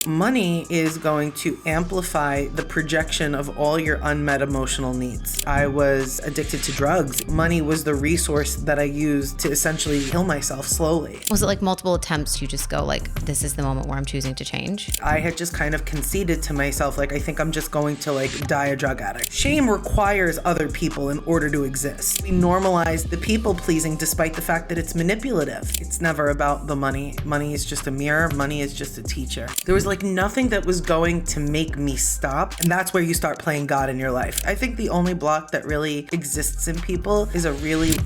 Money is going to amplify the projection of all your unmet emotional needs. I was addicted to drugs. Money was the resource that I used to essentially kill myself slowly. Was it like multiple attempts? You just go like, this is the moment where I'm choosing to change? I had just kind of conceded to myself, like, I think I'm just going to like die a drug addict. Shame requires other people in order to exist. We normalize the people pleasing despite the fact that it's manipulative. It's never about the money. Money is just a mirror. Money is just a teacher. There was like nothing that was going to make me stop. And that's where you start playing God in your life. I think the only block that really exists in people is a really...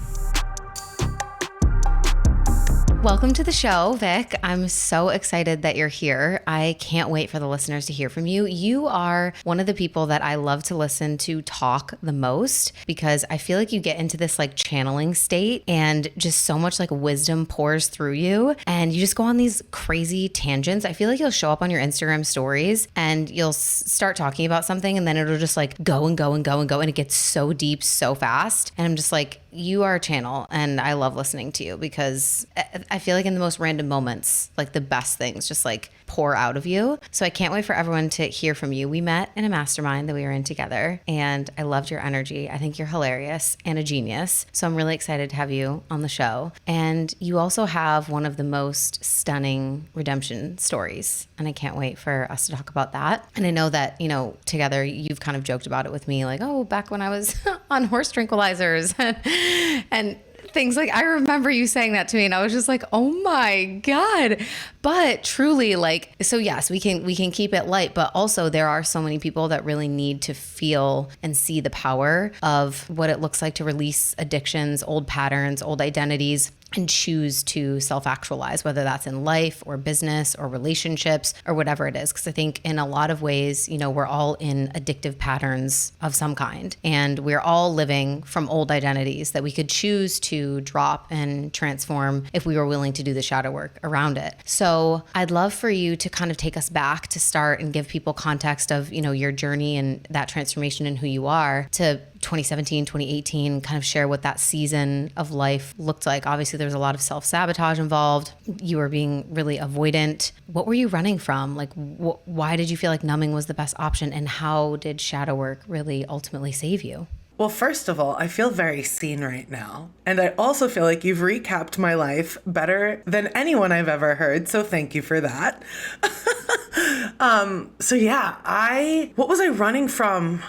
Welcome to the show, Vic. I'm so excited that you're here. I can't wait for the listeners to hear from you. You are one of the people that I love to listen to talk the most because I feel like you get into this like channeling state and just so much like wisdom pours through you and you just go on these crazy tangents. I feel like you'll show up on your Instagram stories and you'll start talking about something and then it'll just like go and go and go and go and it gets so deep so fast. And I'm just like, you are a channel and I love listening to you because I feel like in the most random moments, like the best things just like pour out of you. So I can't wait for everyone to hear from you. We met in a mastermind that we were in together and I loved your energy. I think you're hilarious and a genius. So I'm really excited to have you on the show. And you also have one of the most stunning redemption stories. And I can't wait for us to talk about that. And I know that, you know, together you've kind of joked about it with me like, oh, back when I was on horse tranquilizers and things like I remember you saying that to me and I was just like, oh my God. But truly like, so yes, we can keep it light, but also there are so many people that really need to feel and see the power of what it looks like to release addictions, old patterns, old identities, and choose to self-actualize, whether that's in life or business or relationships or whatever it is. Because I think in a lot of ways, you know, we're all in addictive patterns of some kind. And we're all living from old identities that we could choose to drop and transform if we were willing to do the shadow work around it. So I'd love for you to kind of take us back to start and give people context of, you know, your journey and that transformation and who you are to 2017, 2018, kind of share what that season of life looked like. Obviously, there was a lot of self-sabotage involved. You were being really avoidant. What were you running from? Like, why did you feel like numbing was the best option? And how did shadow work really ultimately save you? Well, first of all, I feel very seen right now. And I also feel like you've recapped my life better than anyone I've ever heard. So thank you for that. So yeah, what was I running from?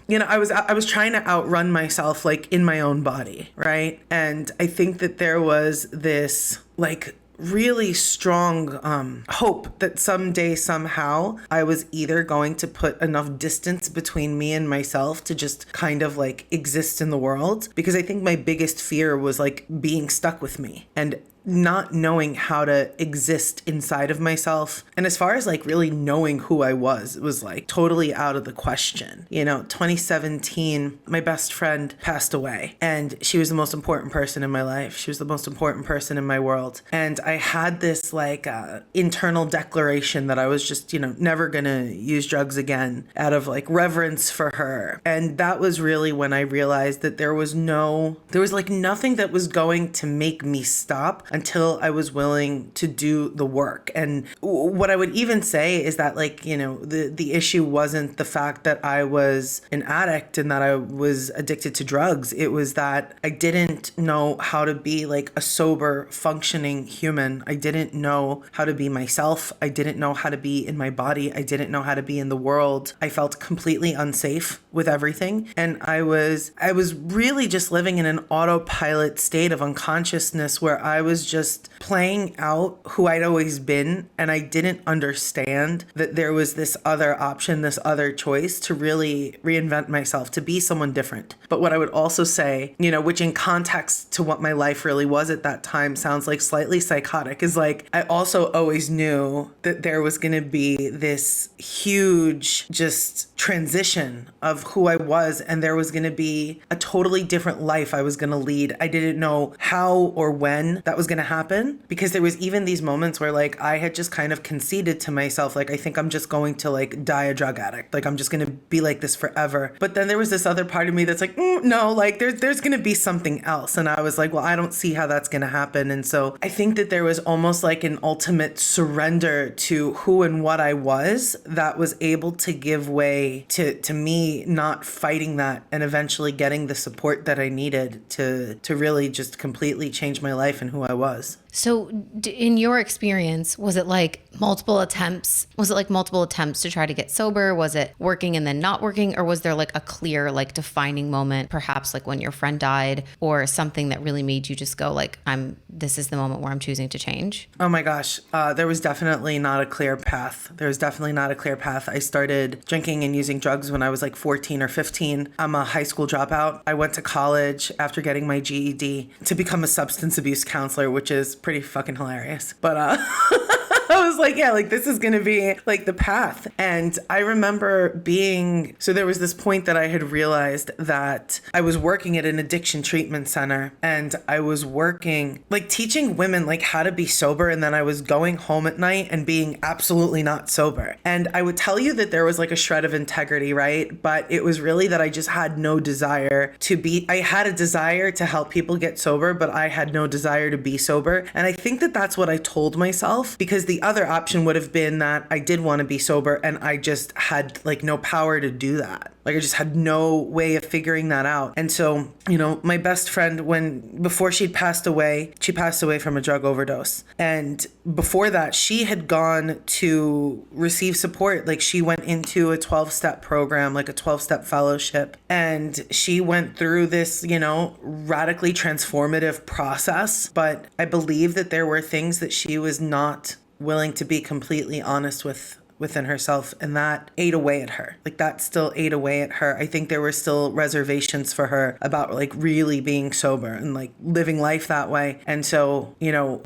You know, I was trying to outrun myself like in my own body, right? And I think that there was this like really strong hope that someday, somehow, I was either going to put enough distance between me and myself to just kind of like exist in the world. Because I think my biggest fear was like being stuck with me and not knowing how to exist inside of myself. And as far as like really knowing who I was, it was like totally out of the question. You know, 2017, my best friend passed away and she was the most important person in my life. She was the most important person in my world. And I had this like internal declaration that I was just, you know, never gonna use drugs again out of like reverence for her. And that was really when I realized that there was like nothing that was going to make me stop until I was willing to do the work. And what I would even say is that like, you know, the issue wasn't the fact that I was an addict and that I was addicted to drugs. It was that I didn't know how to be like a sober, functioning human. I didn't know how to be myself. I didn't know how to be in my body. I didn't know how to be in the world. I felt completely unsafe with everything. And I was really just living in an autopilot state of unconsciousness where I was just playing out who I'd always been. And I didn't understand that there was this other option, this other choice to really reinvent myself, to be someone different. But what I would also say, you know, which in context to what my life really was at that time sounds like slightly psychotic, is like, I also always knew that there was going to be this huge just transition of who I was. And there was going to be a totally different life I was going to lead. I didn't know how or when that was was going to happen, because there was even these moments where like I had just kind of conceded to myself, like, I think I'm just going to like die a drug addict. Like, I'm just going to be like this forever. But then there was this other part of me that's like, no, like there's going to be something else. And I was like, well, I don't see how that's going to happen. And so I think that there was almost like an ultimate surrender to who and what I was that was able to give way to me not fighting that and eventually getting the support that I needed to really just completely change my life and who I was. So in your experience, was it like multiple attempts? Was it like multiple attempts to try to get sober? Was it working and then not working? Or was there like a clear, like defining moment, perhaps like when your friend died, or something that really made you just go like, this is the moment where I'm choosing to change? Oh my gosh. There was definitely not a clear path. I started drinking and using drugs when I was like 14 or 15. I'm a high school dropout. I went to college after getting my GED to become a substance abuse counselor, which is pretty fucking hilarious. But I was like, yeah, like this is going to be like the path. And I remember so there was this point that I had realized that I was working at an addiction treatment center, and I was working like teaching women like how to be sober. And then I was going home at night and being absolutely not sober. And I would tell you that there was like a shred of integrity, right? But it was really that I just had no desire I had a desire to help people get sober, but I had no desire to be sober. And I think that that's what I told myself, because the other option would have been that I did want to be sober and I just had like no power to do that. Like I just had no way of figuring that out. And so, my best friend, before she passed away from a drug overdose. And before that, she had gone to receive support. Like she went into a 12-step program, like a 12-step fellowship. And she went through this, radically transformative process. But I believe that there were things that she was not willing to be completely honest within herself, and that ate away at her. Like that still ate away at her. I think there were still reservations for her about like really being sober and like living life that way. And so,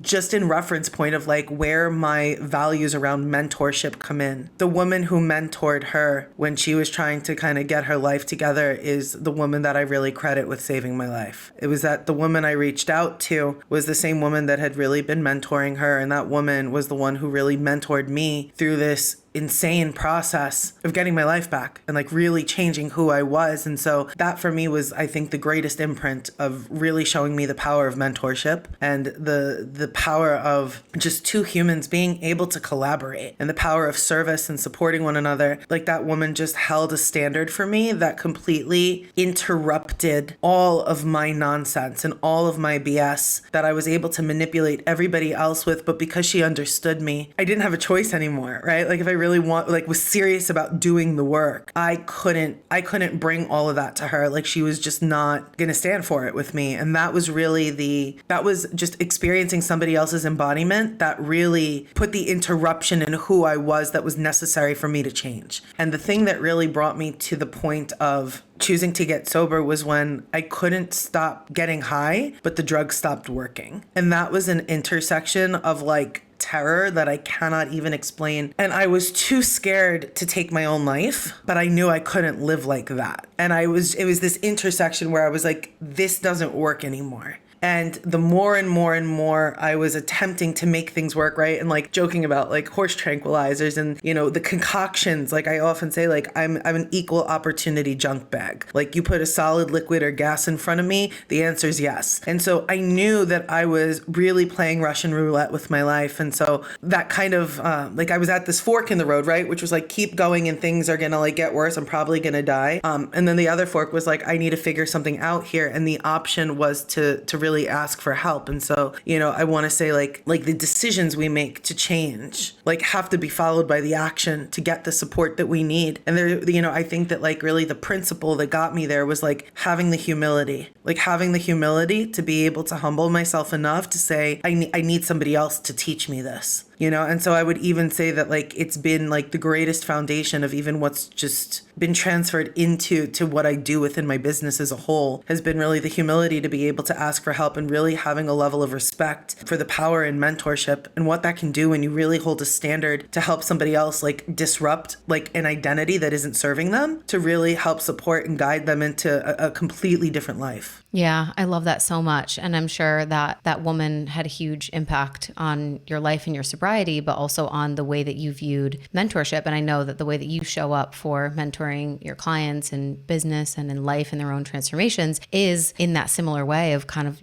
just in reference point of like where my values around mentorship come in, the woman who mentored her when she was trying to kind of get her life together is the woman that I really credit with saving my life. It was that the woman I reached out to was the same woman that had really been mentoring her, and that woman was the one who really mentored me through this insane process of getting my life back and like really changing who I was. And so that for me was, I think, the greatest imprint of really showing me the power of mentorship and the power of just two humans being able to collaborate, and the power of service and supporting one another. Like that woman just held a standard for me that completely interrupted all of my nonsense and all of my BS that I was able to manipulate everybody else with. But because she understood me, I didn't have a choice anymore, right? Like if I really was serious about doing the work, I couldn't bring all of that to her. Like she was just not gonna stand for it with me. And that was really that was just experiencing somebody else's embodiment that really put the interruption in who I was that was necessary for me to change. And the thing that really brought me to the point of choosing to get sober was when I couldn't stop getting high, but the drug stopped working. And that was an intersection of like terror that I cannot even explain. And I was too scared to take my own life, but I knew I couldn't live like that. And it was this intersection where I was like, this doesn't work anymore. And the more and more and more I was attempting to make things work, right? And like joking about like horse tranquilizers and, the concoctions. Like I often say, like I'm an equal opportunity junk bag. Like you put a solid liquid or gas in front of me, the answer is yes. And so I knew that I was really playing Russian roulette with my life. And so that kind of like I was at this fork in the road, right? Which was like, keep going and things are going to like get worse. I'm probably going to die. And then the other fork was like, I need to figure something out here. And the option was to really ask for help. And so, I want to say like the decisions we make to change, like have to be followed by the action to get the support that we need. And there, I think that like really the principle that got me there was like having the humility to be able to humble myself enough to say, I need somebody else to teach me this. And so I would even say that like it's been like the greatest foundation of even what's just been transferred into what I do within my business as a whole has been really the humility to be able to ask for help and really having a level of respect for the power in mentorship and what that can do when you really hold a standard to help somebody else like disrupt like an identity that isn't serving them, to really help support and guide them into a completely different life. Yeah, I love that so much. And I'm sure that that woman had a huge impact on your life and your sobriety, but also on the way that you viewed mentorship. And I know that the way that you show up for mentoring your clients in business and in life and their own transformations is in that similar way of kind of,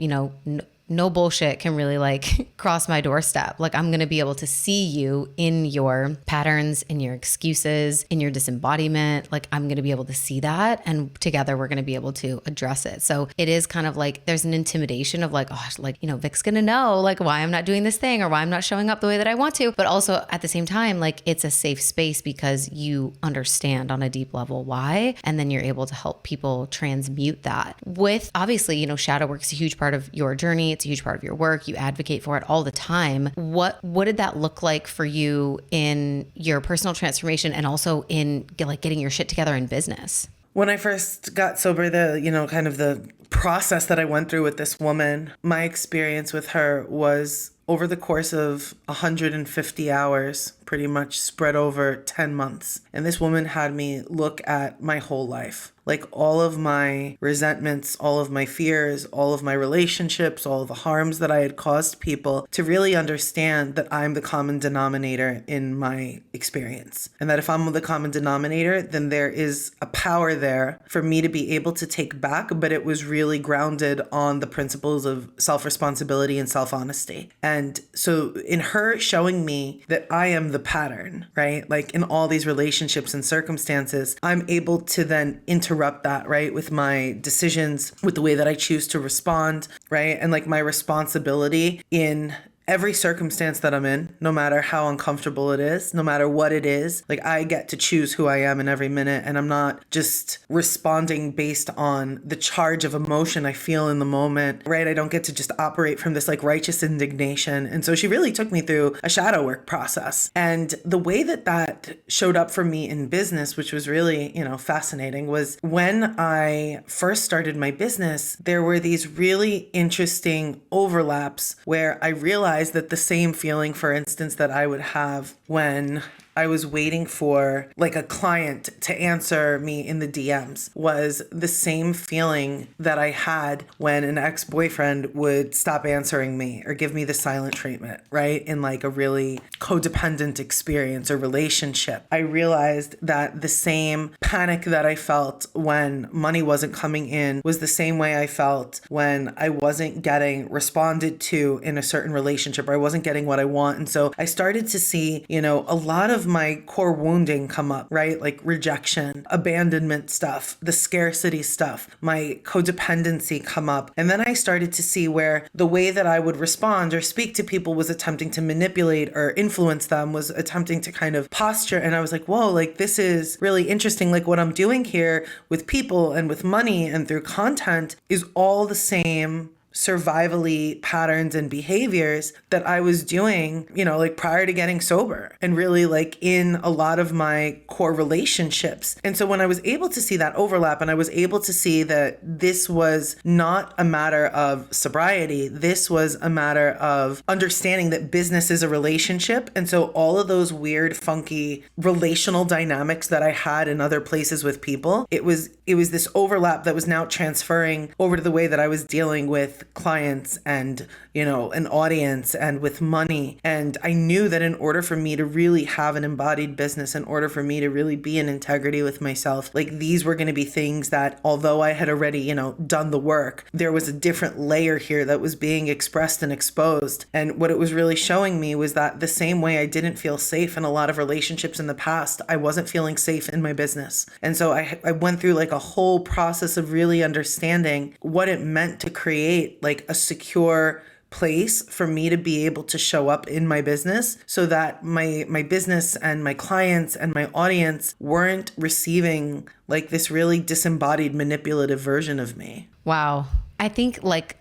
no bullshit can really like cross my doorstep. Like I'm going to be able to see you in your patterns, in your excuses, in your disembodiment. Like I'm going to be able to see that. And together we're going to be able to address it. So it is kind of like there's an intimidation of like, oh, like, Vic's going to know like why I'm not doing this thing or why I'm not showing up the way that I want to. But also at the same time, like it's a safe space because you understand on a deep level why. And then you're able to help people transmute that with obviously, shadow work is a huge part of your journey. It's a huge part of your work. You advocate for it all the time. What did that look like for you in your personal transformation and also in like getting your shit together in business? When I first got sober, kind of the process that I went through with this woman, my experience with her was over the course of 150 hours, pretty much spread over 10 months. And this woman had me look at my whole life. Like all of my resentments, all of my fears, all of my relationships, all of the harms that I had caused people, to really understand that I'm the common denominator in my experience. And that if I'm the common denominator, then there is a power there for me to be able to take back, but it was really grounded on the principles of self-responsibility and self-honesty. And so in her showing me that I am the pattern, right? Like in all these relationships and circumstances, I'm able to then interrupt that, right? With my decisions, with the way that I choose to respond, right? And like my responsibility in every circumstance that I'm in, no matter how uncomfortable it is, no matter what it is, like I get to choose who I am in every minute. And I'm not just responding based on the charge of emotion I feel in the moment, right? I don't get to just operate from this like righteous indignation. And so she really took me through a shadow work process. And the way that that showed up for me in business, which was really, fascinating, was when I first started my business, there were these really interesting overlaps where I realized that the same feeling, for instance, that I would have when I was waiting for like a client to answer me in the DMs was the same feeling that I had when an ex-boyfriend would stop answering me or give me the silent treatment, right? In like a really codependent experience or relationship. I realized that the same panic that I felt when money wasn't coming in was the same way I felt when I wasn't getting responded to in a certain relationship or I wasn't getting what I want. And so I started to see, a lot of my core wounding come up, right? Like rejection, abandonment stuff, the scarcity stuff, my codependency come up. And then I started to see where the way that I would respond or speak to people was attempting to manipulate or influence them, was attempting to kind of posture. And I was like, whoa, like this is really interesting. Like what I'm doing here with people and with money and through content is all the same survivally patterns and behaviors that I was doing, like prior to getting sober and really like in a lot of my core relationships. And so when I was able to see that overlap and I was able to see that this was not a matter of sobriety, this was a matter of understanding that business is a relationship. And so all of those weird, funky relational dynamics that I had in other places with people, it was this overlap that was now transferring over to the way that I was dealing with clients and, an audience and with money. And I knew that in order for me to really have an embodied business, in order for me to really be in integrity with myself, like these were going to be things that although I had already, done the work, there was a different layer here that was being expressed and exposed. And what it was really showing me was that the same way I didn't feel safe in a lot of relationships in the past, I wasn't feeling safe in my business. And so I went through like a whole process of really understanding what it meant to create like a secure place for me to be able to show up in my business so that my business and my clients and my audience weren't receiving like this really disembodied manipulative version of me. Wow. I think like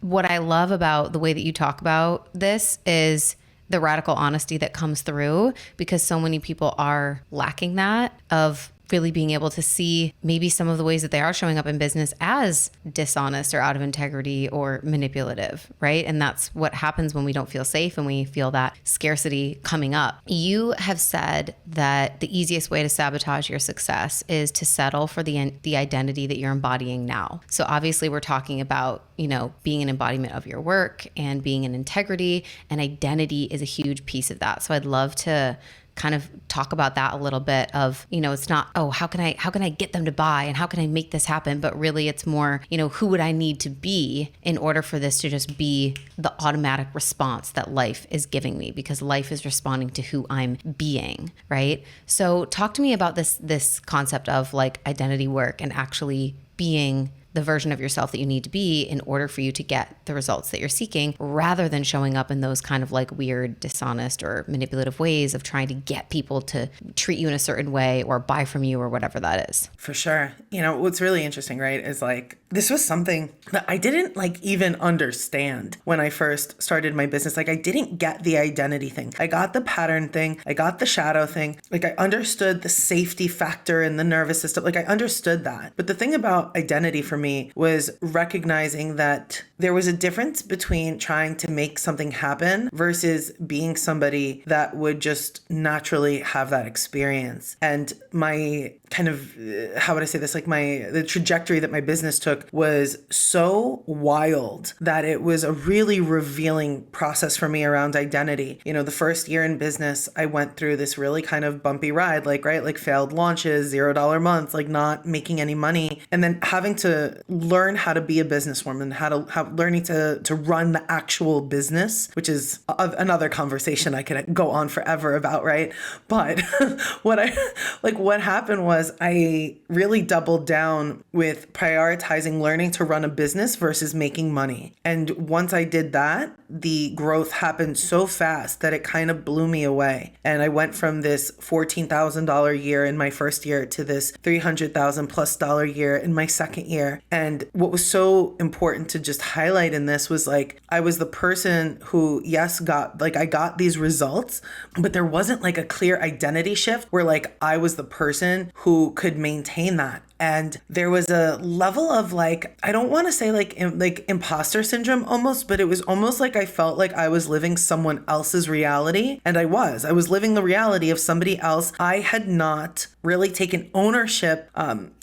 what I love about the way that you talk about this is the radical honesty that comes through because so many people are lacking that of really being able to see maybe some of the ways that they are showing up in business as dishonest or out of integrity or manipulative, right? And that's what happens when we don't feel safe and we feel that scarcity coming up. You have said that the easiest way to sabotage your success is to settle for the identity that you're embodying now. So obviously we're talking about, being an embodiment of your work and being in integrity, and identity is a huge piece of that. So I'd love to kind of talk about that a little bit of, it's not, oh, how can I get them to buy and how can I make this happen? But really it's more, who would I need to be in order for this to just be the automatic response that life is giving me, because life is responding to who I'm being, right? So talk to me about this concept of like identity work and actually being the version of yourself that you need to be in order for you to get the results that you're seeking, rather than showing up in those kind of like weird, dishonest or manipulative ways of trying to get people to treat you in a certain way or buy from you or whatever that is. For sure. What's really interesting, right, is like, this was something that I didn't like even understand when I first started my business. Like I didn't get the identity thing. I got the pattern thing. I got the shadow thing. Like I understood the safety factor in the nervous system. Like I understood that. But the thing about identity for me was recognizing that there was a difference between trying to make something happen versus being somebody that would just naturally have that experience. And my kind of, how would I say this? Like the trajectory that my business took was so wild that it was a really revealing process for me around identity. The first year in business, I went through this really kind of bumpy ride, like failed launches, $0 months, like not making any money. And then having to learn how to be a businesswoman, learning to run the actual business, which is another conversation I could go on forever about, right? But what happened was I really doubled down with prioritizing learning to run a business versus making money. And once I did that, the growth happened so fast that it kind of blew me away. And I went from this $14,000 year in my first year to this $300,000 plus year in my second year. And what was so important to just highlight in this was like, I was the person who, yes, I got these results, but there wasn't like a clear identity shift where like I was the person who could maintain that. And there was a level of like, I don't want to say like imposter syndrome almost, but it was almost like I felt like I was living someone else's reality. And I was living the reality of somebody else I had not really taken ownership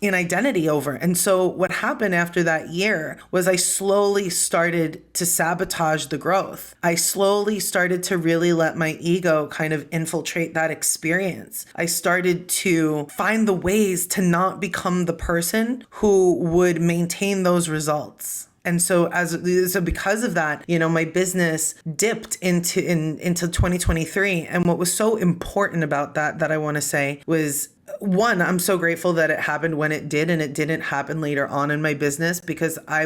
in identity over. And so what happened after that year was I slowly started to sabotage the growth. I slowly started to really let my ego kind of infiltrate that experience. I started to find the ways to not become the person who would maintain those results. And so because of that, my business dipped into 2023. And what was so important about that I want to say was, one, I'm so grateful that it happened when it did and it didn't happen later on in my business, because I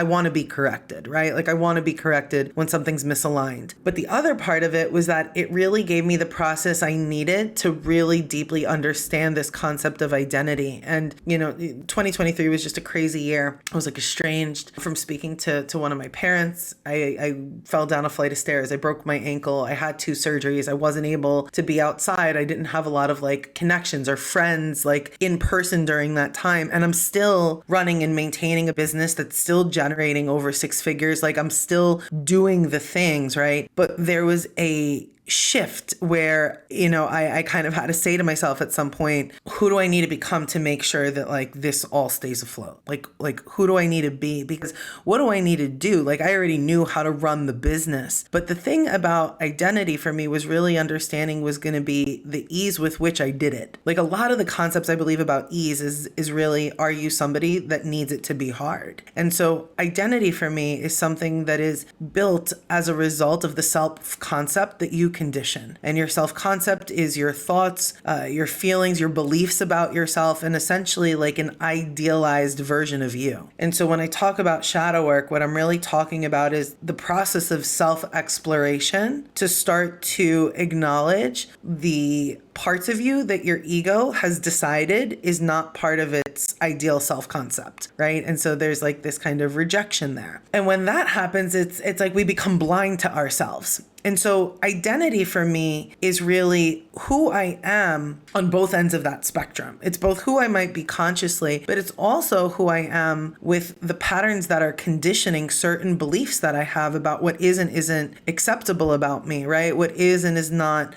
want to be corrected, right? Like I want to be corrected when something's misaligned. But the other part of it was that it really gave me the process I needed to really deeply understand this concept of identity. And, 2023 was just a crazy year. I was like estranged from speaking to one of my parents. I fell down a flight of stairs. I broke my ankle. I had 2 surgeries. I wasn't able to be outside. I didn't have a lot of like connections or friends like in person during that time. And I'm still running and maintaining a business that's still generating over 6 figures. Like I'm still doing the things, right? But there was a shift where, I kind of had to say to myself at some point, who do I need to become to make sure that like this all stays afloat? Like who do I need to be? Because what do I need to do? Like I already knew how to run the business. But the thing about identity for me was really understanding was going to be the ease with which I did it. Like a lot of the concepts I believe about ease is really, are you somebody that needs it to be hard? And so identity for me is something that is built as a result of the self-concept that you condition. And your self-concept is your thoughts, your feelings, your beliefs about yourself, and essentially like an idealized version of you. And so when I talk about shadow work, what I'm really talking about is the process of self-exploration to start to acknowledge the parts of you that your ego has decided is not part of its ideal self-concept, right? And so there's like this kind of rejection there. And when that happens, it's like we become blind to ourselves. And so identity for me is really who I am on both ends of that spectrum. It's both who I might be consciously, but it's also who I am with the patterns that are conditioning certain beliefs that I have about what is and isn't acceptable about me, right? What is and is not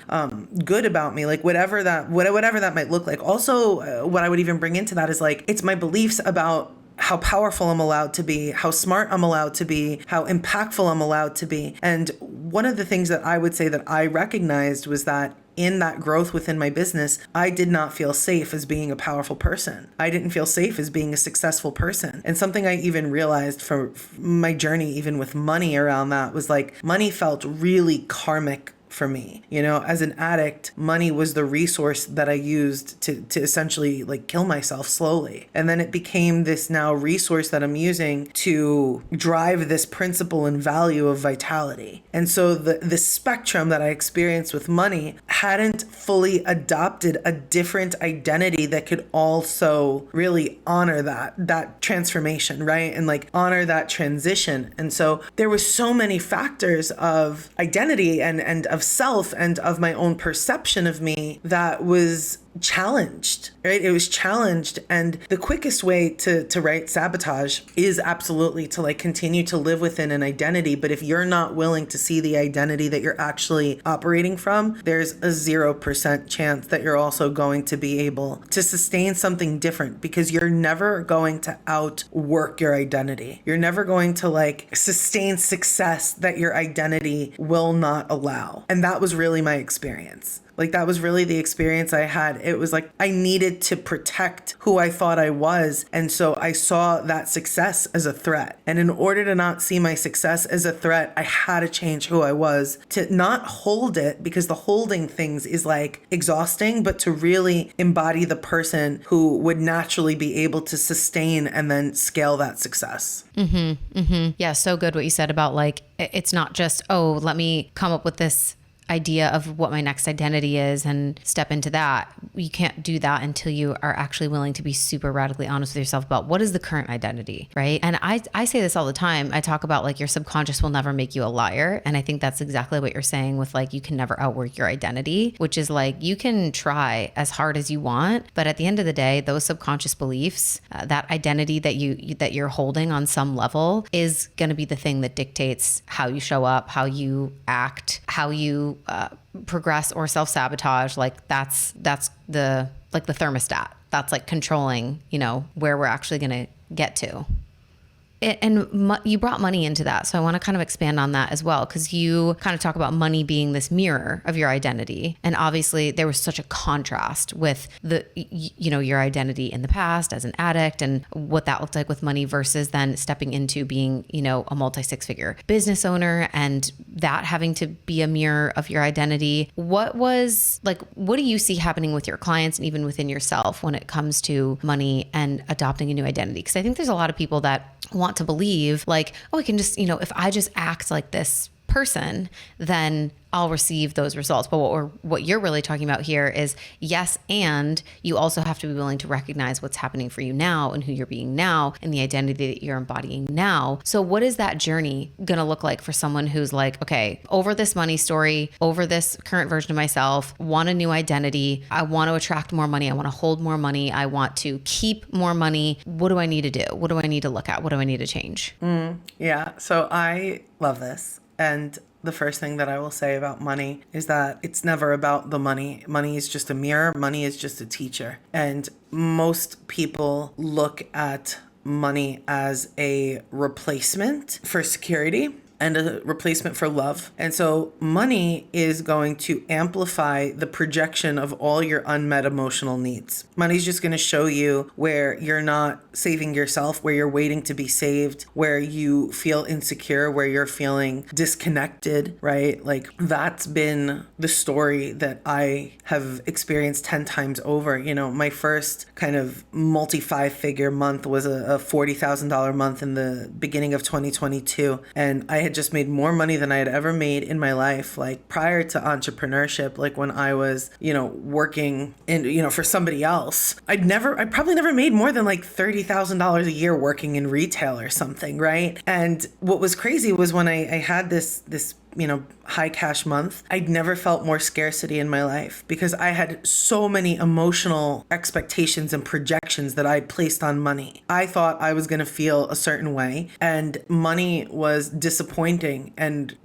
good about me, like whatever that might look like. Also, what I would even bring into that is like, it's my beliefs about how powerful I'm allowed to be, how smart I'm allowed to be, how impactful I'm allowed to be. And one of the things that I would say that I recognized was that in that growth within my business, I did not feel safe as being a powerful person. I didn't feel safe as being a successful person. And something I even realized for my journey, even with money around that, was like money felt really karmic for me. You know, as an addict, money was the resource that I used to essentially like kill myself slowly. And then it became this now resource that I'm using to drive this principle and value of vitality. And so the spectrum that I experienced with money hadn't fully adopted a different identity that could also really honor that transformation, right? And like honor that transition. And so there was so many factors of identity and of self and of my own perception of me that was challenged, right? It was challenged. And the quickest way to right sabotage is absolutely to like continue to live within an identity. But if you're not willing to see the identity that you're actually operating from, there's a 0% chance that you're also going to be able to sustain something different, because you're never going to outwork your identity. You're never going to like sustain success that your identity will not allow. And that was really my experience. Like that was really the experience I had. It was like I needed to protect who I thought I was. And so I saw that success as a threat. And in order to not see my success as a threat, I had to change who I was, to not hold it, because the holding things is like exhausting, but to really embody the person who would naturally be able to sustain and then scale that success. Yeah, so good what you said about like, it's not just, oh, let me come up with this idea of what my next identity is and step into that. You can't do that until you are actually willing to be super radically honest with yourself about what is the current identity, right? And I say this all the time. I talk about like your subconscious will never make you a liar. And I think that's exactly what you're saying with like, you can never outwork your identity, which is like, you can try as hard as you want, but at the end of the day, those subconscious beliefs, that identity that you're holding on some level is going to be the thing that dictates how you show up, how you act, how you progress or self-sabotage. Like that's the thermostat that's like controlling, where we're actually going to get to. You brought money into that. So I want to kind of expand on that as well, because you kind of talk about money being this mirror of your identity. And obviously there was such a contrast with your identity in the past as an addict and what that looked like with money versus then stepping into being, a multi-six-figure business owner and that having to be a mirror of your identity. What do you see happening with your clients and even within yourself when it comes to money and adopting a new identity? Because I think there's a lot of people that want to believe like, oh, I can just, if I just act like this person, then I'll receive those results. But what you're really talking about here is yes, and you also have to be willing to recognize what's happening for you now and who you're being now and the identity that you're embodying now. So what is that journey going to look like for someone who's like, okay, over this money story, over this current version of myself, want a new identity. I want to attract more money. I want to hold more money. I want to keep more money. What do I need to do? What do I need to look at? What do I need to change? Yeah. So I love this. And the first thing that I will say about money is that it's never about the money. Money is just a mirror. Money is just a teacher. And most people look at money as a replacement for security and a replacement for love. And so money is going to amplify the projection of all your unmet emotional needs. Money's just going to show you where you're not saving yourself, where you're waiting to be saved, where you feel insecure, where you're feeling disconnected, right? Like that's been the story that I have experienced 10 times over. My first kind of multi-5-figure month was a $40,000 month in the beginning of 2022. And I had just made more money than I had ever made in my life, like prior to entrepreneurship, like when I was, working in, for somebody else. I probably never made more than like $30,000 a year working in retail or something, right? And what was crazy was when I had this high cash month, I'd never felt more scarcity in my life because I had so many emotional expectations and projections that I'd placed on money. I thought I was going to feel a certain way, and money was disappointing. And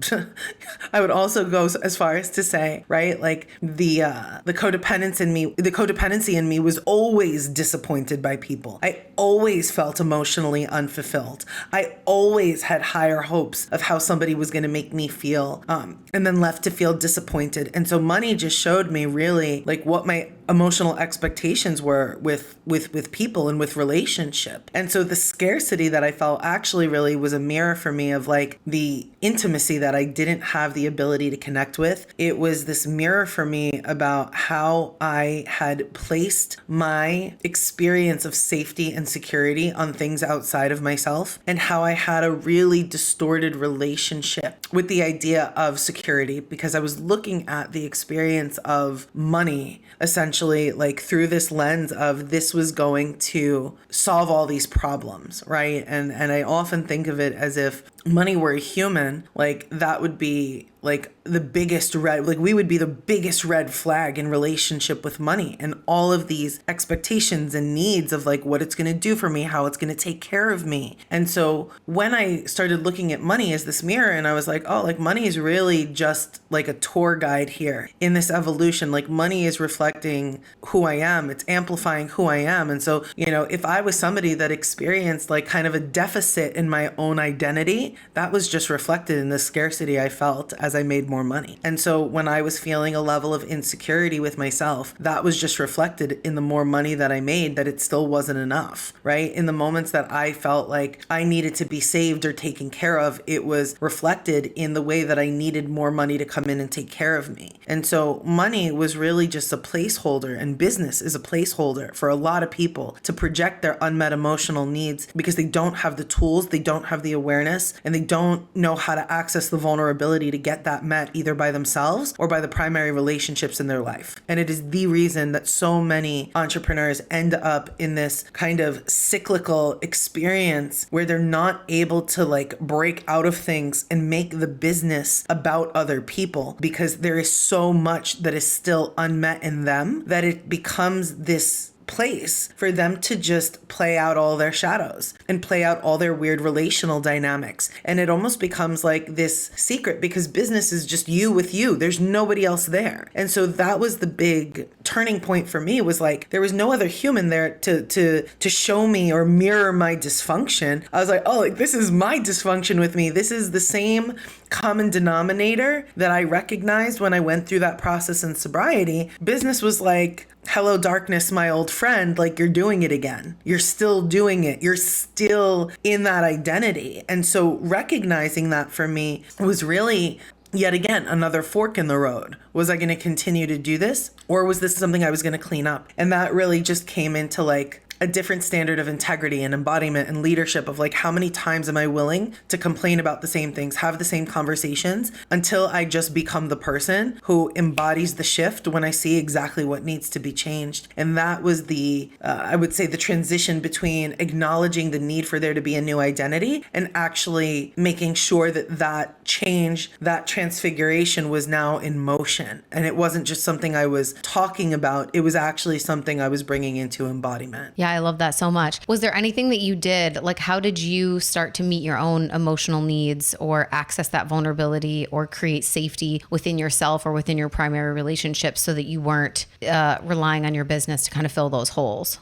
I would also go as far as to say, right, like the codependency in me was always disappointed by people. I always felt emotionally unfulfilled. I always had higher hopes of how somebody was going to make me feel, and then left to feel disappointed. And so money just showed me really like what my emotional expectations were with people and with relationship. And so the scarcity that I felt actually really was a mirror for me of like the intimacy that I didn't have the ability to connect with. It was this mirror for me about how I had placed my experience of safety and security on things outside of myself, and how I had a really distorted relationship with the idea of security because I was looking at the experience of money essentially like through this lens of this was going to solve all these problems, right? And I often think of it as if money were a human, like that would be like the biggest red, like we would be the biggest red flag in relationship with money and all of these expectations and needs of like what it's going to do for me, how it's going to take care of me. And so when I started looking at money as this mirror, and I was like, oh, like money is really just like a tour guide here in this evolution. Like money is reflecting who I am. It's amplifying who I am. And so, if I was somebody that experienced like kind of a deficit in my own identity, that was just reflected in the scarcity I felt as I made more money. And so when I was feeling a level of insecurity with myself, that was just reflected in the more money that I made, that it still wasn't enough, right? In the moments that I felt like I needed to be saved or taken care of, it was reflected in the way that I needed more money to come in and take care of me. And so money was really just a placeholder, and business is a placeholder for a lot of people to project their unmet emotional needs because they don't have the tools, they don't have the awareness, and they don't know how to access the vulnerability to get that met either by themselves or by the primary relationships in their life. And it is the reason that so many entrepreneurs end up in this kind of cyclical experience where they're not able to like break out of things and make the business about other people because there is so much that is still unmet in them that it becomes this place for them to just play out all their shadows and play out all their weird relational dynamics. And it almost becomes like this secret because business is just you with you. There's nobody else there. And so that was the big turning point for me, was like there was no other human there to show me or mirror my dysfunction. I was like, oh, like this is my dysfunction with me. This is the same common denominator that I recognized when I went through that process in sobriety. Business was like, hello, darkness, my old friend, like you're doing it again. You're still doing it. You're still in that identity. And so recognizing that for me was really, yet again, another fork in the road. Was I going to continue to do this, or was this something I was going to clean up? And that really just came into like a different standard of integrity and embodiment and leadership of like, how many times am I willing to complain about the same things, have the same conversations until I just become the person who embodies the shift when I see exactly what needs to be changed. And that was the, I would say the transition between acknowledging the need for there to be a new identity and actually making sure that that change, that transfiguration was now in motion. And it wasn't just something I was talking about. It was actually something I was bringing into embodiment. Yeah, I love that so much. Was there anything that you did? Like, how did you start to meet your own emotional needs or access that vulnerability or create safety within yourself or within your primary relationship so that you weren't relying on your business to kind of fill those holes?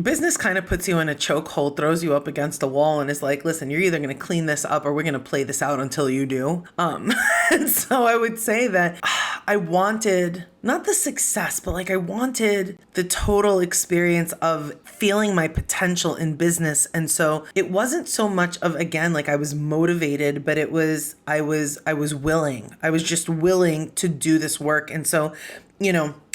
Business kind of puts you in a chokehold, throws you up against a wall, and is like, listen, you're either going to clean this up or we're going to play this out until you do. And so I would say that I wanted not the success, but like I wanted the total experience of feeling my potential in business. And so it wasn't so much of, again, like I was motivated, but it was, I was willing. I was just willing to do this work. And so,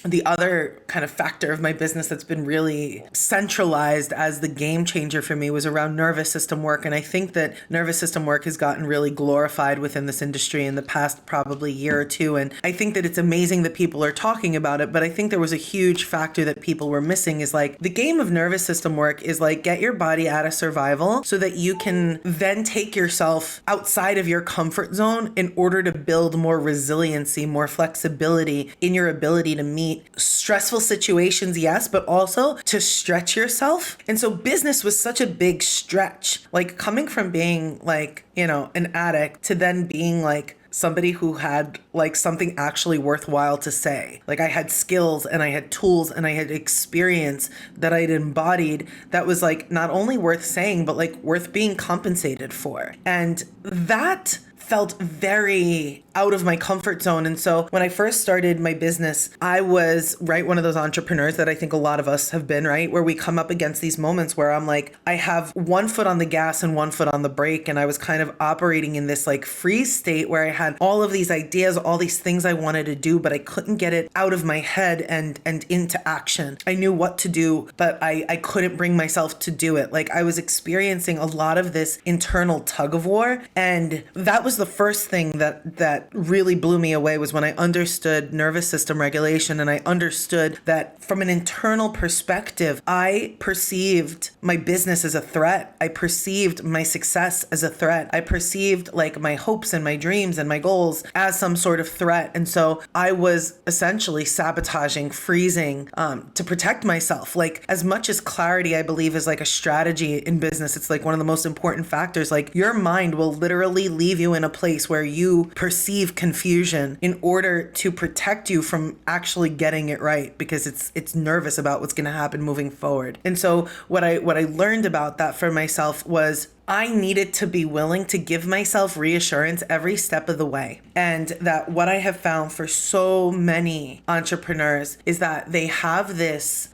the other kind of factor of my business that's been really centralized as the game changer for me was around nervous system work. And I think that nervous system work has gotten really glorified within this industry in the past probably year or two. And I think that it's amazing that people are talking about it. But I think there was a huge factor that people were missing is like the game of nervous system work is like get your body out of survival so that you can then take yourself outside of your comfort zone in order to build more resiliency, more flexibility in your ability to meet stressful situations, yes, but also to stretch yourself. And so business was such a big stretch, like coming from being like, an addict to then being like somebody who had like something actually worthwhile to say. Like I had skills and I had tools and I had experience that I'd embodied that was like not only worth saying, but like worth being compensated for. And that felt very out of my comfort zone. And so when I first started my business, I was one of those entrepreneurs that I think a lot of us have been, right? Where we come up against these moments where I'm like, I have one foot on the gas and one foot on the brake. And I was kind of operating in this like freeze state where I had all of these ideas, all these things I wanted to do, but I couldn't get it out of my head and into action. I knew what to do, but I couldn't bring myself to do it. Like I was experiencing a lot of this internal tug of war. And that was the first thing that really blew me away was when I understood nervous system regulation and I understood that from an internal perspective, I perceived my business as a threat. I perceived my success as a threat. I perceived like my hopes and my dreams and my goals as some sort of threat. And so I was essentially sabotaging, freezing to protect myself. Like as much as clarity, I believe, is like a strategy in business, it's like one of the most important factors. Like your mind will literally leave you in a place where you perceive confusion in order to protect you from actually getting it right because it's nervous about what's going to happen moving forward. And so what I learned about that for myself was I needed to be willing to give myself reassurance every step of the way. And that what I have found for so many entrepreneurs is that they have this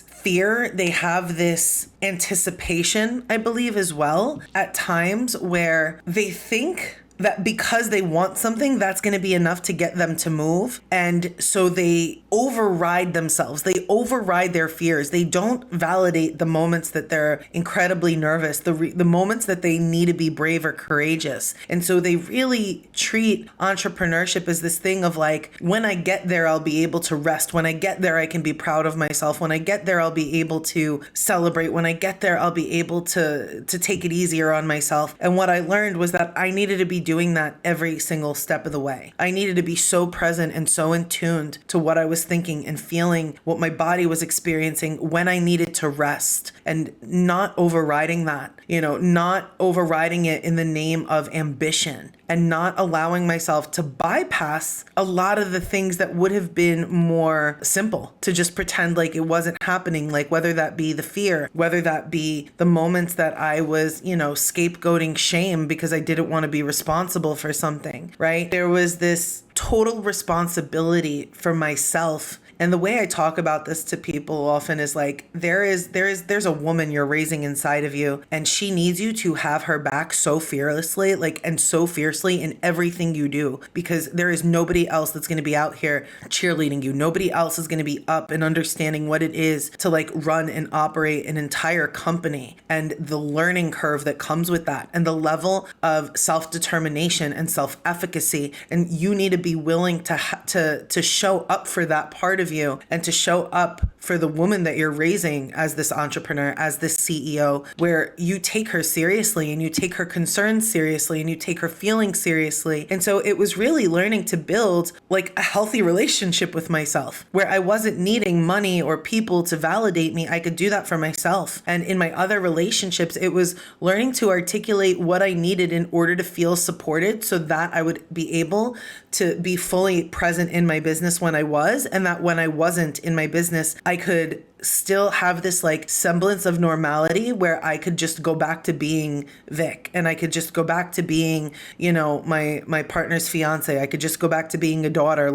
fear, they have this anticipation, I believe, as well, at times where they think that because they want something, that's going to be enough to get them to move. And so they override themselves. They override their fears. They don't validate the moments that they're incredibly nervous, the moments that they need to be brave or courageous. And so they really treat entrepreneurship as this thing of like, when I get there, I'll be able to rest. When I get there, I can be proud of myself. When I get there, I'll be able to celebrate. When I get there, I'll be able to take it easier on myself. And what I learned was that I needed to be doing that every single step of the way. I needed to be so present and so in tuned to what I was thinking and feeling, what my body was experiencing when I needed to rest, and not overriding that, not overriding it in the name of ambition, and not allowing myself to bypass a lot of the things that would have been more simple, to just pretend like it wasn't happening, like whether that be the fear, whether that be the moments that I was, scapegoating shame because I didn't want to be responsible for something, right? There was this total responsibility for myself. And the way I talk about this to people often is like, there's a woman you're raising inside of you, and she needs you to have her back so fearlessly, and so fiercely in everything you do, because there is nobody else that's going to be out here cheerleading you. Nobody else is going to be up and understanding what it is to run and operate an entire company, and the learning curve that comes with that, and the level of self-determination and self-efficacy. And you need to be willing to show up for that part of you, and to show up for the woman that you're raising as this entrepreneur, as this CEO, where you take her seriously and you take her concerns seriously and you take her feelings seriously. And so it was really learning to build a healthy relationship with myself, where I wasn't needing money or people to validate me. I could do that for myself. And in my other relationships, it was learning to articulate what I needed in order to feel supported, so that I would be able to be fully present in my business when I was, and that when I wasn't in my business, I could still have this semblance of normality where I could just go back to being Vic, and I could just go back to being, my partner's fiance. I could just go back to being a daughter.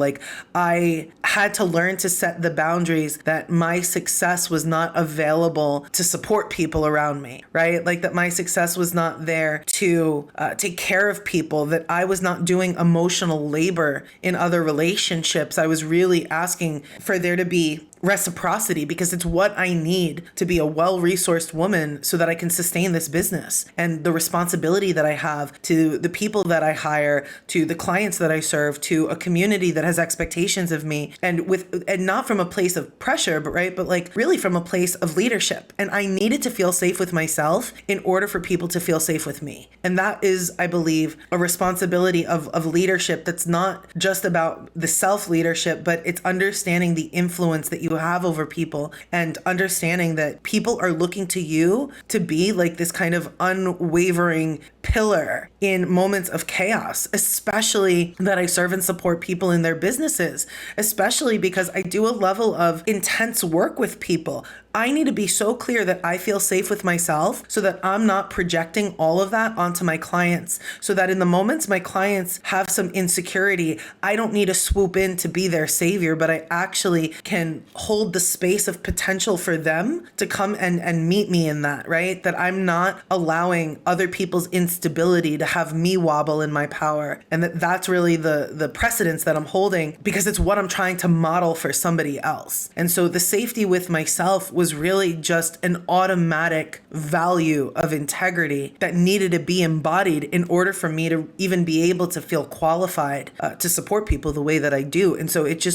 I had to learn to set the boundaries that my success was not available to support people around me, right? Like that my success was not there to take care of people, that I was not doing emotional labor in other relationships. I was really asking for there to be reciprocity, because it's what I need to be a well-resourced woman so that I can sustain this business, and the responsibility that I have to the people that I hire, to the clients that I serve, to a community that has expectations of me, and not from a place of pressure, but like really from a place of leadership. And I needed to feel safe with myself in order for people to feel safe with me. And that is, I believe, a responsibility of leadership that's not just about the self-leadership, but it's understanding the influence that you have over people, and understanding that people are looking to you to be like this kind of unwavering pillar in moments of chaos, especially that I serve and support people in their businesses, especially because I do a level of intense work with people. I need to be so clear that I feel safe with myself so that I'm not projecting all of that onto my clients, so that in the moments my clients have some insecurity, I don't need to swoop in to be their savior, but I actually can hold the space of potential for them to come and meet me in that, right? That I'm not allowing other people's instability to have me wobble in my power. And that's really the precedence that I'm holding, because it's what I'm trying to model for somebody else. And so the safety with myself was really just an automatic value of integrity that needed to be embodied in order for me to even be able to feel qualified to support people the way that I do. And so it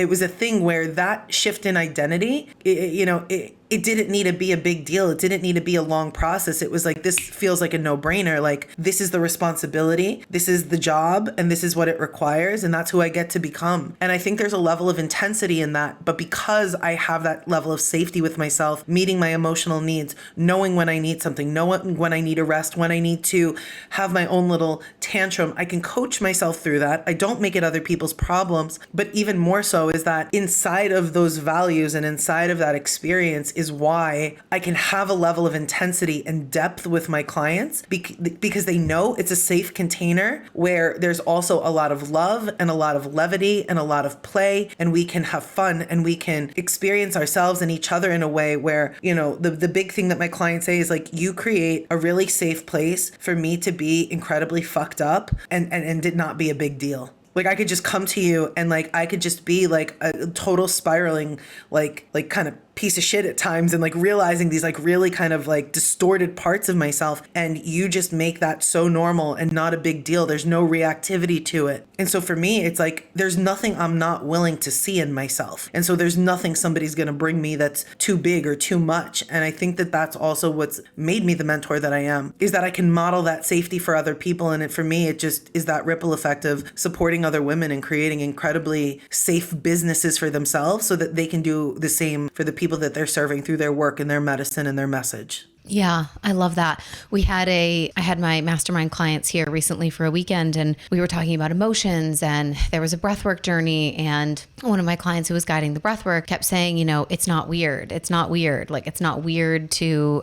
was a thing where that shift in identity, it didn't need to be a big deal. It didn't need to be a long process. It was like, this feels like a no-brainer. Like, this is the responsibility, this is the job, and this is what it requires, and that's who I get to become. And I think there's a level of intensity in that. But because I have that level of safety with myself, meeting my emotional needs, knowing when I need something, knowing when I need a rest, when I need to have my own little tantrum, I can coach myself through that. I don't make it other people's problems. But even more so is that inside of those values and inside of that experience is why I can have a level of intensity and depth with my clients, because they know it's a safe container where there's also a lot of love and a lot of levity and a lot of play, and we can have fun and we can experience ourselves and each other in a way where, the big thing that my clients say is like, you create a really safe place for me to be incredibly fucked up and it not be a big deal. Like, I could just come to you and like, I could just be like a total spiraling, like kind of piece of shit at times, and like realizing these like really kind of like distorted parts of myself, and you just make that so normal and not a big deal. There's no reactivity to it. And so for me, it's like, there's nothing I'm not willing to see in myself. And so there's nothing somebody's going to bring me that's too big or too much. And I think that that's also what's made me the mentor that I am, is that I can model that safety for other people. And for me, it just is that ripple effect of supporting other women and creating incredibly safe businesses for themselves so that they can do the same for the people that they're serving through their work and their medicine and their message. Yeah, I love that. I had my mastermind clients here recently for a weekend, and we were talking about emotions, and there was a breathwork journey, and one of my clients who was guiding the breathwork kept saying, it's not weird. It's not weird. Like, it's not weird to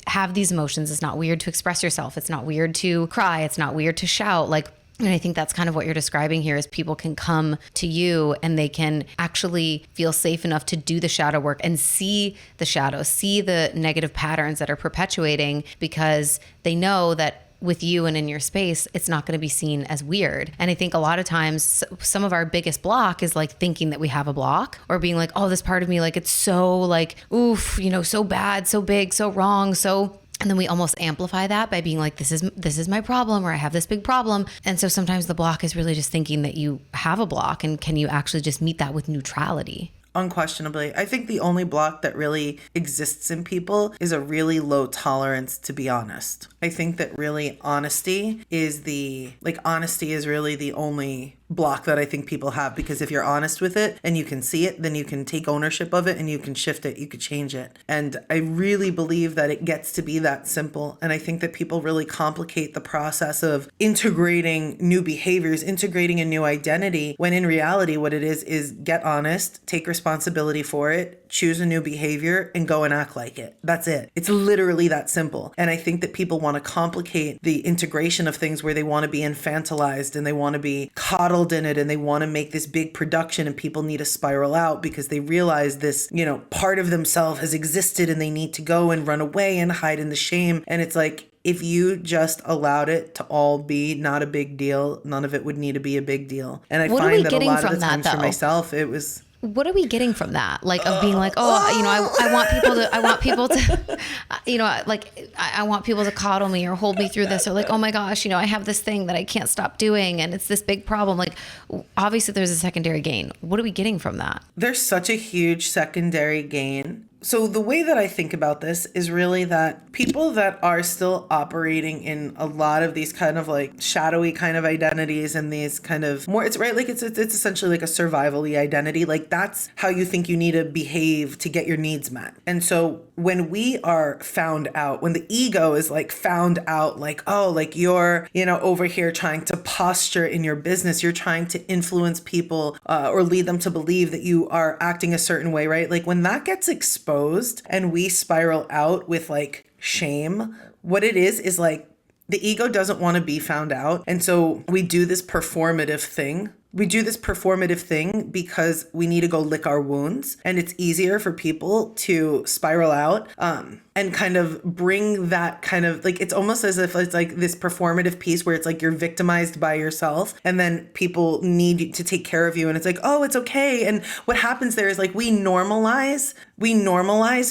have these emotions. It's not weird to express yourself. It's not weird to cry. It's not weird to shout. And I think that's kind of what you're describing here, is people can come to you and they can actually feel safe enough to do the shadow work and see the shadows, see the negative patterns that are perpetuating, because they know that with you and in your space, it's not going to be seen as weird. And I think a lot of times some of our biggest block is like thinking that we have a block, or being like, oh, this part of me, like, it's so like, oof, so bad, so big, so wrong, and then we almost amplify that by being like, this is my problem, or I have this big problem. And so sometimes the block is really just thinking that you have a block, and can you actually just meet that with neutrality? Unquestionably. I think the only block that really exists in people is a really low tolerance to be honest. I think that really honesty is really the only block that I think people have, because if you're honest with it and you can see it, then you can take ownership of it and you can shift it, you could change it. And I really believe that it gets to be that simple. And I think that people really complicate the process of integrating new behaviors, integrating a new identity, when in reality what it is get honest, take responsibility for it, choose a new behavior and go and act like it. That's it. It's literally that simple. And I think that people want to complicate the integration of things where they want to be infantilized and they want to be coddled in it and they want to make this big production, and people need to spiral out because they realize this, part of themselves has existed and they need to go and run away and hide in the shame. And it's like, if you just allowed it to all be not a big deal, none of it would need to be a big deal. And I find that a lot of the times for myself, it was... What are we getting from that? Like, of being like, I want people to, I want people to coddle me or hold me through this, or like, oh my gosh, I have this thing that I can't stop doing and it's this big problem. Like, obviously there's a secondary gain. What are we getting from that? There's such a huge secondary gain. So the way that I think about this is really that people that are still operating in a lot of these kind of like shadowy kind of identities and these kind of more, it's right, like it's essentially like a survival-y identity. Like that's how you think you need to behave to get your needs met. And so when we are found out, when the ego is like found out, like, oh, like you're, over here trying to posture in your business, you're trying to influence people or lead them to believe that you are acting a certain way, right? Like when that gets exposed and we spiral out with like shame, what it is like the ego doesn't want to be found out. And so we do this performative thing. Because we need to go lick our wounds, and it's easier for people to spiral out and kind of bring that kind of like, it's almost as if it's like this performative piece where it's like you're victimized by yourself and then people need to take care of you, and it's like, oh, it's okay. And what happens there is like we normalize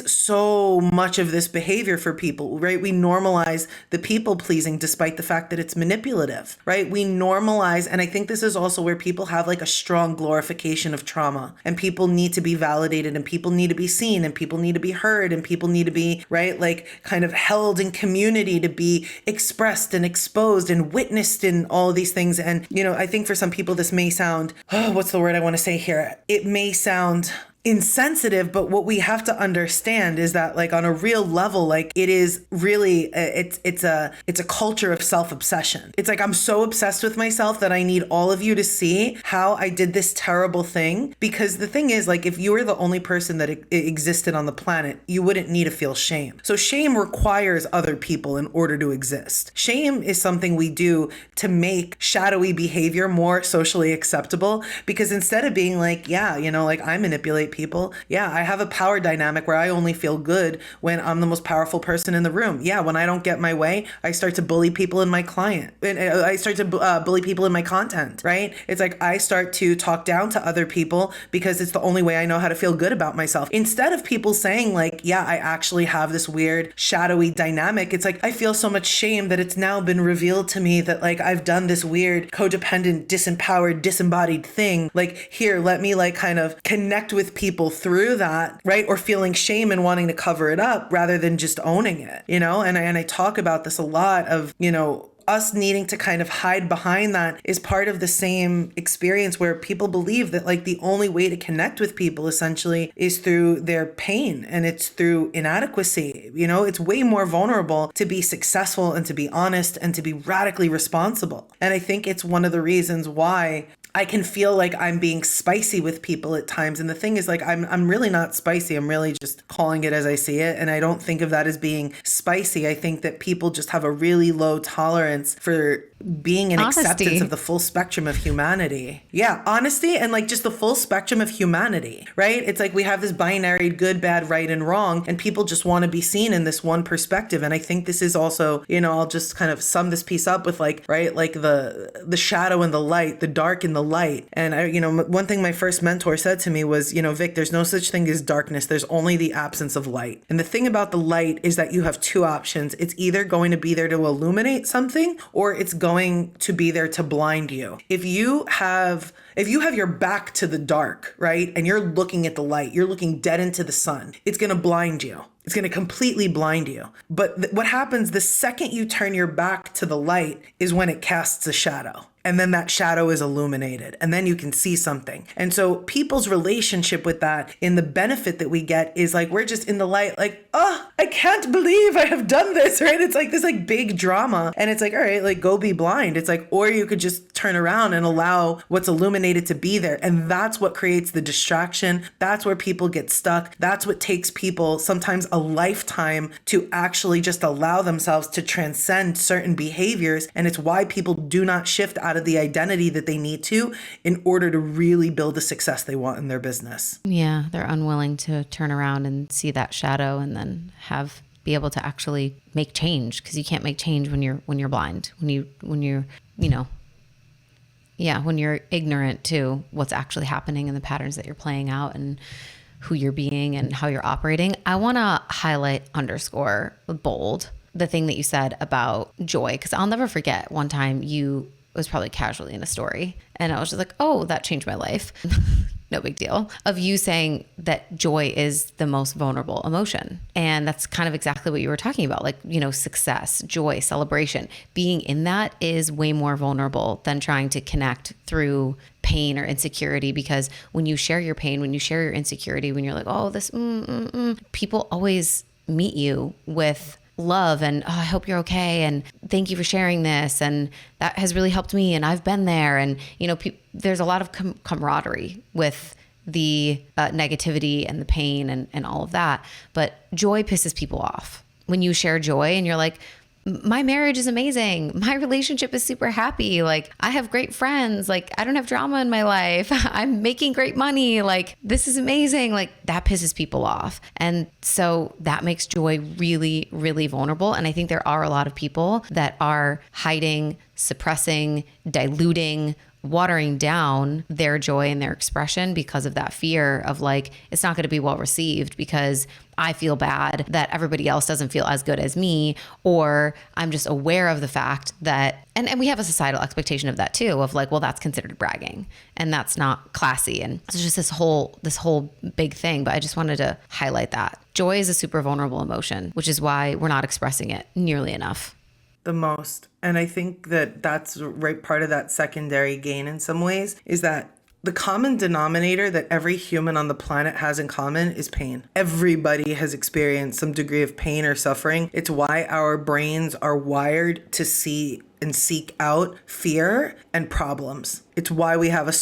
so much of this behavior for people, right? We normalize the people pleasing despite the fact that it's manipulative, right? We normalize, and I think this is also where people have like a strong glorification of trauma, and people need to be validated, and people need to be seen, and people need to be heard, and people need to be, right, like kind of held in community to be expressed and exposed and witnessed in all of these things. And, I think for some people this may sound, what's the word I want to say here? It may sound insensitive, but what we have to understand is that like on a real level, like it is really, it's a culture of self-obsession. It's like, I'm so obsessed with myself that I need all of you to see how I did this terrible thing. Because the thing is, like, if you were the only person that existed on the planet, you wouldn't need to feel shame. So shame requires other people in order to exist. Shame is something we do to make shadowy behavior more socially acceptable, because instead of being like, yeah, like I manipulate people. Yeah, I have a power dynamic where I only feel good when I'm the most powerful person in the room. Yeah, when I don't get my way, I start to bully people in my client. And I start to bully people in my content, right? It's like I start to talk down to other people because it's the only way I know how to feel good about myself. Instead of people saying like, yeah, I actually have this weird shadowy dynamic. It's like, I feel so much shame that it's now been revealed to me that like I've done this weird codependent, disempowered, disembodied thing. Like here, let me like kind of connect with people through that, right? Or feeling shame and wanting to cover it up rather than just owning it, and I talk about this a lot of, us needing to kind of hide behind that is part of the same experience where people believe that like the only way to connect with people essentially is through their pain, and it's through inadequacy. It's way more vulnerable to be successful and to be honest and to be radically responsible. And I think it's one of the reasons why I can feel like I'm being spicy with people at times. And the thing is, like, I'm really not spicy. I'm really just calling it as I see it. And I don't think of that as being spicy. I think that people just have a really low tolerance for being an acceptance of the full spectrum of humanity. Yeah, honesty and like just the full spectrum of humanity, right? It's like we have this binary good, bad, right, and wrong, and people just want to be seen in this one perspective. And I think this is also, I'll just kind of sum this piece up with like, right, like the shadow and the light, the dark and the light. And I, one thing my first mentor said to me was, Vic, there's no such thing as darkness. There's only the absence of light. And the thing about the light is that you have two options. It's either going to be there to illuminate something, or it's going to be there to blind you. If you have your back to the dark, right, and you're looking at the light, you're looking dead into the sun, it's going to blind you. It's going to completely blind you. But what happens the second you turn your back to the light is when it casts a shadow. And then that shadow is illuminated, and then you can see something. And so people's relationship with that in the benefit that we get is like, we're just in the light, like, oh, I can't believe I have done this, right? It's like this like big drama. And it's like, all right, like go be blind. It's like, or you could just turn around and allow what's illuminated to be there. And that's what creates the distraction. That's where people get stuck. That's what takes people sometimes a lifetime to actually just allow themselves to transcend certain behaviors. And it's why people do not shift out of the identity that they need to in order to really build the success they want in their business. Yeah, they're unwilling to turn around and see that shadow and then be able to actually make change, because you can't make change when you're blind, when you're when you're ignorant to what's actually happening and the patterns that you're playing out and who you're being and how you're operating. I want to highlight bold the thing that you said about joy, because I'll never forget one time it was probably casually in a story, and I was just like, oh, that changed my life. No big deal. Of you saying that joy is the most vulnerable emotion. And that's kind of exactly what you were talking about. Like, success, joy, celebration, being in that is way more vulnerable than trying to connect through pain or insecurity. Because when you share your pain, when you share your insecurity, when you're like, oh, this, people always meet you with love and, oh, I hope you're okay, and thank you for sharing this, and that has really helped me, and I've been there. And there's a lot of camaraderie with the negativity and the pain and all of that, but joy pisses people off. When you share joy and you're like, my marriage is amazing, my relationship is super happy, like I have great friends, like I don't have drama in my life, I'm making great money, like this is amazing, like that pisses people off. And so that makes joy really, really vulnerable. And I think there are a lot of people that are hiding, suppressing, diluting, watering down their joy and their expression because of that fear of like, it's not going to be well received because I feel bad that everybody else doesn't feel as good as me, or I'm just aware of the fact that, and we have a societal expectation of that too, of like, well, that's considered bragging and that's not classy. And it's just this whole big thing. But I just wanted to highlight that joy is a super vulnerable emotion, which is why we're not expressing it nearly enough. The most. And I think that that's right part of that secondary gain in some ways is that the common denominator that every human on the planet has in common is pain. Everybody has experienced some degree of pain or suffering. It's why our brains are wired to see and seek out fear and problems. It's why we have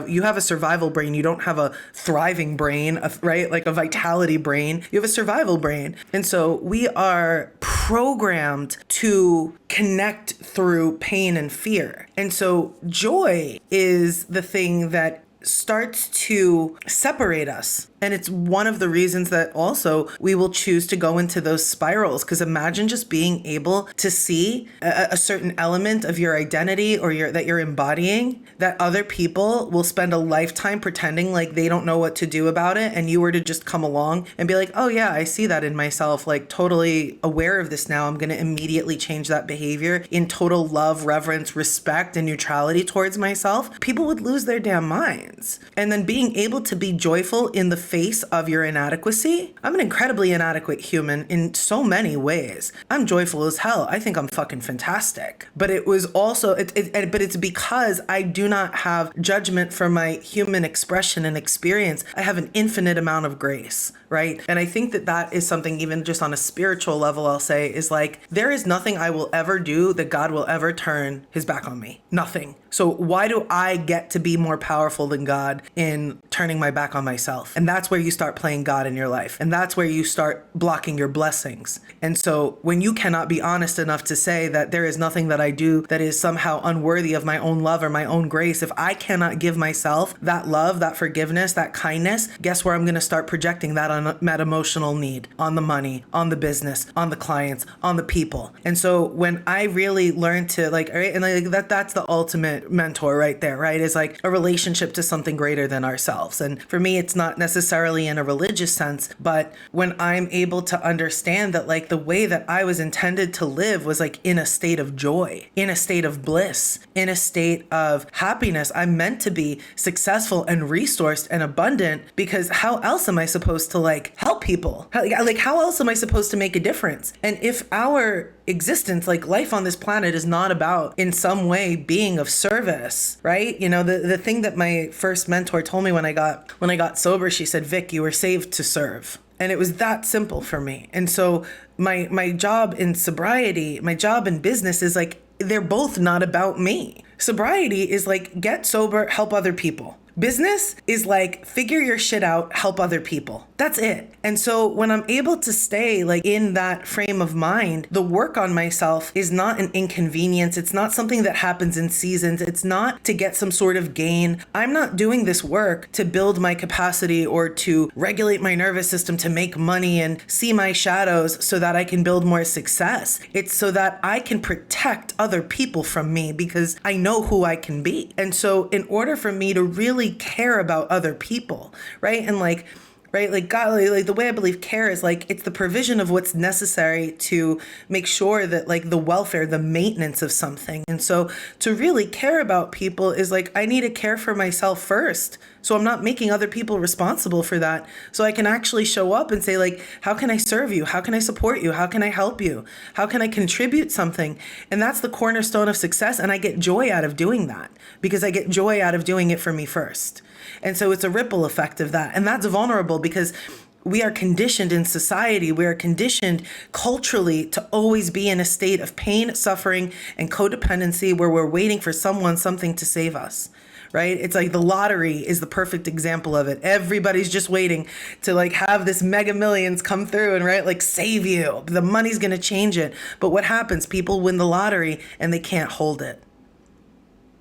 you have a survival brain. You don't have a thriving brain, right? Like a vitality brain. You have a survival brain. And so we are programmed to connect through pain and fear. And so joy is the thing that starts to separate us. And it's one of the reasons that also we will choose to go into those spirals. Because imagine just being able to see a certain element of your identity or that you're embodying that other people will spend a lifetime pretending like they don't know what to do about it. And you were to just come along and be like, oh yeah, I see that in myself, like totally aware of this now. I'm going to immediately change that behavior in total love, reverence, respect, and neutrality towards myself. People would lose their damn minds. And then being able to be joyful in the face of your inadequacy. I'm an incredibly inadequate human in so many ways. I'm joyful as hell. I think I'm fucking fantastic. But it was also, but it's because I do not have judgment for my human expression and experience. I have an infinite amount of grace, right? And I think that is something, even just on a spiritual level, I'll say, is like, there is nothing I will ever do that God will ever turn his back on me. Nothing. So why do I get to be more powerful than God in turning my back on myself? And that's where you start playing God in your life. And that's where you start blocking your blessings. And so when you cannot be honest enough to say that there is nothing that I do that is somehow unworthy of my own love or my own grace, if I cannot give myself that love, that forgiveness, that kindness, guess where I'm going to start projecting that on that emotional need, on the money, on the business, on the clients, on the people. And so when I really learned to like, all right, and like that's the ultimate mentor right there, right? Is like a relationship to something greater than ourselves. And for me, it's not necessarily in a religious sense, but when I'm able to understand that like the way that I was intended to live was like in a state of joy, in a state of bliss, in a state of happiness. I'm meant to be successful and resourced and abundant, because how else am I supposed to like help people? How else am I supposed to make a difference? And if our existence, like life on this planet, is not about in some way being of service, right? You know, the thing that my first mentor told me when I got sober, she said, Vic, you were saved to serve. And it was that simple for me. And so my job in sobriety, my job in business is like, they're both not about me. Sobriety is like, get sober, help other people. Business is like, figure your shit out, help other people. That's it. And so when I'm able to stay like in that frame of mind, the work on myself is not an inconvenience. It's not something that happens in seasons. It's not to get some sort of gain. I'm not doing this work to build my capacity or to regulate my nervous system to make money and see my shadows so that I can build more success. It's so that I can protect other people from me, because I know who I can be. And so in order for me to really care about other people, right? And like God, like the way I believe care is like, it's the provision of what's necessary to make sure that like the welfare, the maintenance of something. And so to really care about people is like, I need to care for myself first. So I'm not making other people responsible for that. So I can actually show up and say like, how can I serve you? How can I support you? How can I help you? How can I contribute something? And that's the cornerstone of success. And I get joy out of doing that, because I get joy out of doing it for me first. And so it's a ripple effect of that. And that's vulnerable, because we are conditioned in society, we are conditioned culturally to always be in a state of pain, suffering, and codependency, where we're waiting for someone, something to save us, right? It's like the lottery is the perfect example of it. Everybody's just waiting to like have this mega millions come through and right, like save you. The money's going to change it. But what happens? People win the lottery and they can't hold it.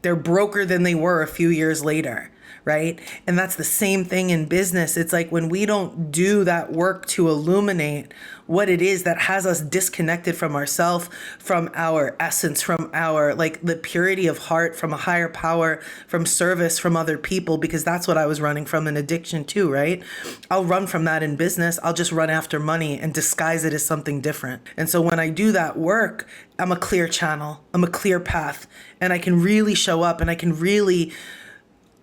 They're broker than they were a few years later. Right? And that's the same thing in business. It's like when we don't do that work to illuminate what it is that has us disconnected from ourselves, from our essence, from our like the purity of heart, from a higher power, from service, from other people, because that's what I was running from in addiction too, right? I'll run from that in business. I'll just run after money and disguise it as something different. And so when I do that work, I'm a clear channel, I'm a clear path, and I can really show up and I can really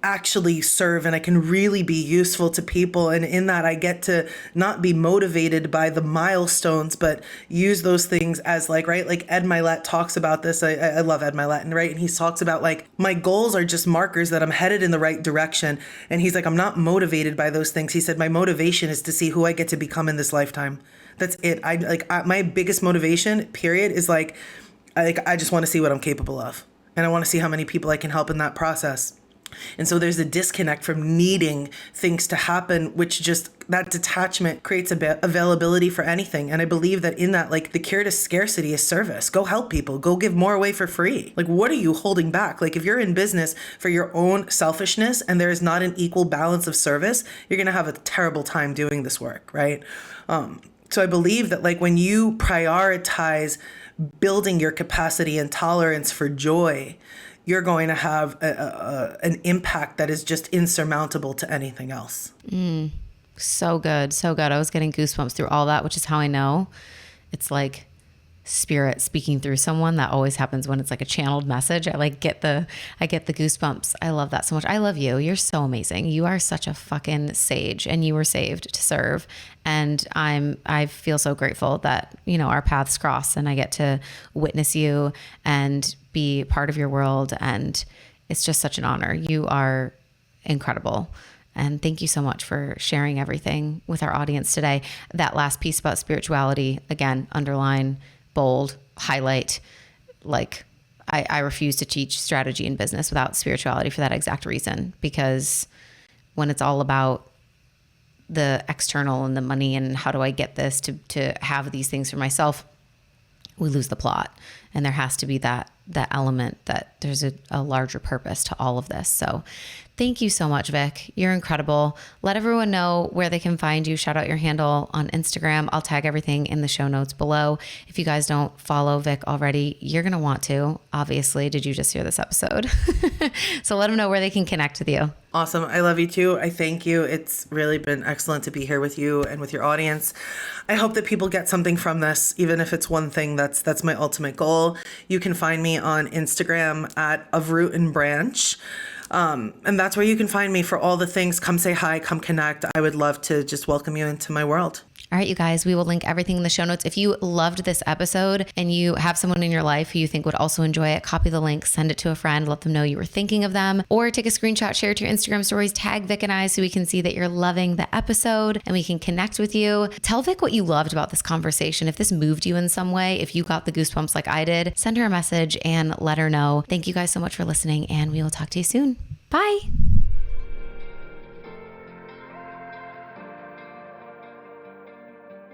actually serve, and I can really be useful to people. And in that, I get to not be motivated by the milestones, but use those things as like, right? Like Ed Milet talks about this. I love Ed Milet, and right? And he talks about like, my goals are just markers that I'm headed in the right direction. And he's like, I'm not motivated by those things. He said, my motivation is to see who I get to become in this lifetime. That's it. My biggest motivation, period, is like I just want to see what I'm capable of. And I want to see how many people I can help in that process. And so there's a disconnect from needing things to happen, which just that detachment creates availability for anything. And I believe that in that, like the cure to scarcity is service. Go help people, go give more away for free. Like, what are you holding back? Like if you're in business for your own selfishness and there is not an equal balance of service, you're going to have a terrible time doing this work. Right. So I believe that like when you prioritize building your capacity and tolerance for joy, you're going to have an impact that is just insurmountable to anything else. So good. So good. I was getting goosebumps through all that, which is how I know it's like spirit speaking through someone. That always happens when it's like a channeled message. I get the goosebumps. I love that so much. I love you. You're so amazing. You are such a fucking sage, and you were saved to serve. And I feel so grateful that, you know, our paths cross and I get to witness you and be part of your world. And it's just such an honor. You are incredible. And thank you so much for sharing everything with our audience today. That last piece about spirituality, again, underline, bold, highlight. Like I refuse to teach strategy in business without spirituality for that exact reason, because when it's all about the external and the money and how do I get this to have these things for myself, we lose the plot. And there has to be that that element that there's a larger purpose to all of this. So thank you so much, Vic. You're incredible. Let everyone know where they can find you. Shout out your handle on Instagram. I'll tag everything in the show notes below. If you guys don't follow Vic already, you're going to want to. Obviously, did you just hear this episode? So let them know where they can connect with you. Awesome. I love you too. I thank you. It's really been excellent to be here with you and with your audience. I hope that people get something from this, even if it's one thing. That's my ultimate goal. You can find me on Instagram at Of Root and Branch. And that's where you can find me for all the things. Come say hi, come connect. I would love to just welcome you into my world. All right, you guys, we will link everything in the show notes. If you loved this episode and you have someone in your life who you think would also enjoy it, copy the link, send it to a friend, let them know you were thinking of them, or take a screenshot, share it to your Instagram stories, tag Vic and I so we can see that you're loving the episode and we can connect with you. Tell Vic what you loved about this conversation. If this moved you in some way, if you got the goosebumps like I did, send her a message and let her know. Thank you guys so much for listening, and we will talk to you soon. Bye.